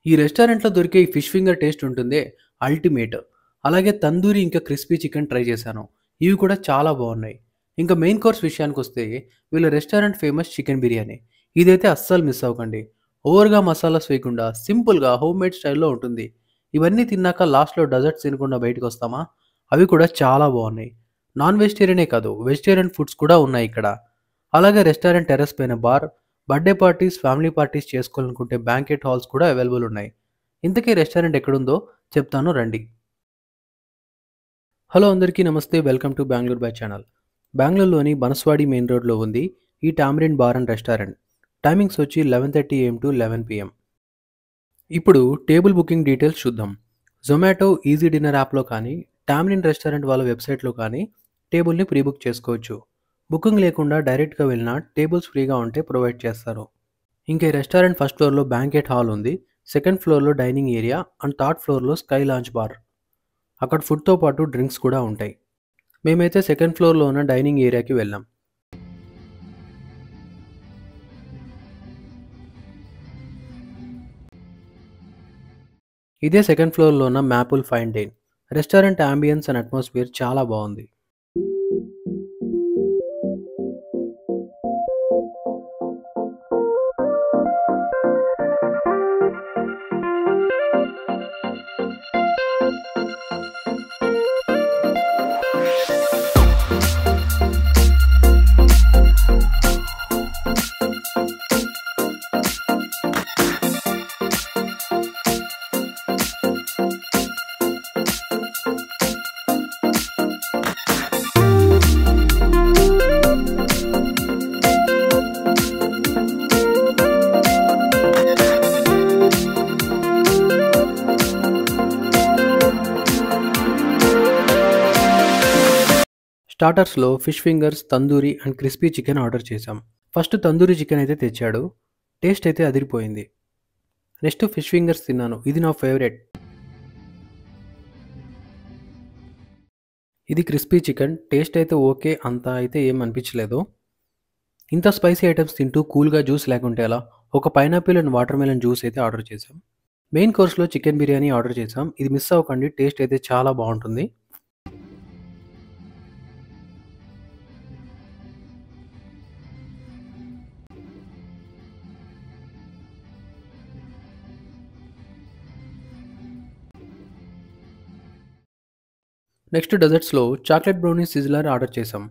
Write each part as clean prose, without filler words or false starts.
ఈ రెస్టారెంట్‌లో దొరికే ఈ ఫిష్ ఫింగర్ టేస్ట్ ఉంటుందే అల్టిమేట్. అలాగే తందూరి ఇంకా క్రిస్పీ చికెన్ ట్రై చేశాను. ఇవి కూడా చాలా బాగున్నాయి. ఇంకా మెయిన్ కోర్స్ విషయానికొస్తే వీళ్ళ రెస్టారెంట్ ఫేమస్ చికెన్ బిర్యానీ. ఇదైతే అస్సలు మిస్ అవ్వకండి. ఓవర్‌గా మసాలాస్ వేయకుండా సింపుల్‌గా హోమ్‌మేడ్ స్టైల్‌లో ఉంటుంది. ఇవన్నీ తిన్నాక లాస్ట్‌లో డెజర్ట్స్ తినకుండా బయటికొస్తామా? అవి కూడా చాలా బాగున్నాయి. నాన్ వెజిటేరియనే కాదు వెజిటేరియన్ ఫుడ్స్ కూడా ఉన్నాయి ఇక్కడ. అలాగే రెస్టారెంట్ టెర్రస్ పైన bar, birthday parties, family parties చేసుకోవాలనుకుంటే బ్యాంక్వెట్ హాల్స్ కూడా అవైలబుల్ ఉన్నాయి. ఇంతకీ రెస్టారెంట్ ఎక్కడుందో చెప్తాను రండి. హలో అందరికీ namaste. Welcome to Bengaluru by channel. బెంగుళూరులోని బనస్వాడి మెయిన్ రోడ్లో ఉంది ఈ Tamarind bar and restaurant. Timings వచ్చి 11:30 AM టు 11 PM. ఇప్పుడు టేబుల్ బుకింగ్ డీటెయిల్స్ చూద్దాం. జొమాటో, ఈజీ డిన్నర్ యాప్‌లో కానీ, టామరిన్ రెస్టారెంట్ వాళ్ళ వెబ్‌సైట్‌లో కానీ టేబుల్‌ని ప్రీ బుక్ చేసుకోవచ్చు. బుకింగ్ లేకుండా డైరెక్ట్‌గా వెళ్ళినా టేబుల్స్ ఫ్రీగా ఉంటే ప్రొవైడ్ చేస్తారు. ఇంకా ఈ రెస్టారెంట్ ఫస్ట్ ఫ్లోర్‌లో బ్యాంక్వెట్ హాల్ ఉంది. సెకండ్ ఫ్లోర్‌లో డైనింగ్ ఏరియా అండ్ థర్డ్ ఫ్లోర్‌లో స్కై లాంచ్ బార్. అక్కడ ఫుడ్‌తో పాటు డ్రింక్స్ కూడా ఉంటాయి. మేమైతే సెకండ్ ఫ్లోర్‌లో ఉన్న డైనింగ్ ఏరియాకి వెళ్ళాం. ఇదే సెకండ్ ఫ్లోర్‌లో ఉన్న Maple Fine Dine. Restaurant ambience and atmosphere చాలా బాగుంది. స్టార్టర్స్‌లో fish fingers, tandoori and crispy chicken order చేశాం. ఫస్ట్ తందూరి చికెన్ అయితే తెచ్చాడు. టేస్ట్ అయితే అదిరిపోయింది. నెక్స్ట్ ఫిష్ ఫింగర్స్ తిన్నాను. ఇది నా ఫేవరెట్. ఇది క్రిస్పీ చికెన్. టేస్ట్ అయితే ఓకే. అంత అయితే ఏం అనిపించలేదు. ఇంత స్పైసీ ఐటమ్స్ తింటూ కూల్‌గా జ్యూస్ లేకుంటే ఎలా? ఒక pineapple and watermelon juice అయితే ఆర్డర్ చేశాం. మెయిన్ కోర్స్‌లో చికెన్ బిర్యానీ ఆర్డర్ చేశాం. ఇది మిస్ అవ్వకండి. టేస్ట్ అయితే చాలా బాగుంటుంది. నెక్స్ట్ డెజర్ట్స్‌లో చాక్లెట్ బ్రౌనీ సిజ్లర్ ఆర్డర్ చేశాం.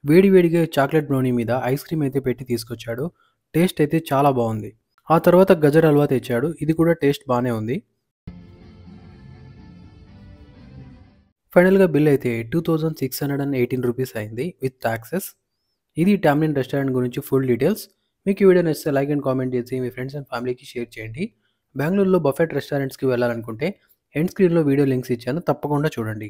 వేడి వేడిగా చాక్లెట్ బ్రౌనీ మీద ఐస్ క్రీమ్ అయితే పెట్టి తీసుకొచ్చాడు. టేస్ట్ అయితే చాలా బాగుంది. ఆ తర్వాత గజర్ హల్వా తెచ్చాడు. ఇది కూడా టేస్ట్ బానే ఉంది. ఫైనల్‌గా బిల్ అయితే ₹2618 అయింది విత్ టాక్సెస్. ఇది టామ్రిన్ రెస్టారెంట్ గురించి ఫుల్ డీటెయిల్స్. మీకు ఈ వీడియో నచ్చితే లైక్ అండ్ కామెంట్ చేసి మీ ఫ్రెండ్స్ అండ్ ఫ్యామిలీకి షేర్ చేయండి. బెంగుళూరులో బఫెట్ రెస్టారెంట్స్‌కి వెళ్ళాలనుకుంటే ఎండ్ స్క్రీన్‌లో వీడియో లింక్స్ ఇచ్చాను. తప్పకుండా చూడండి.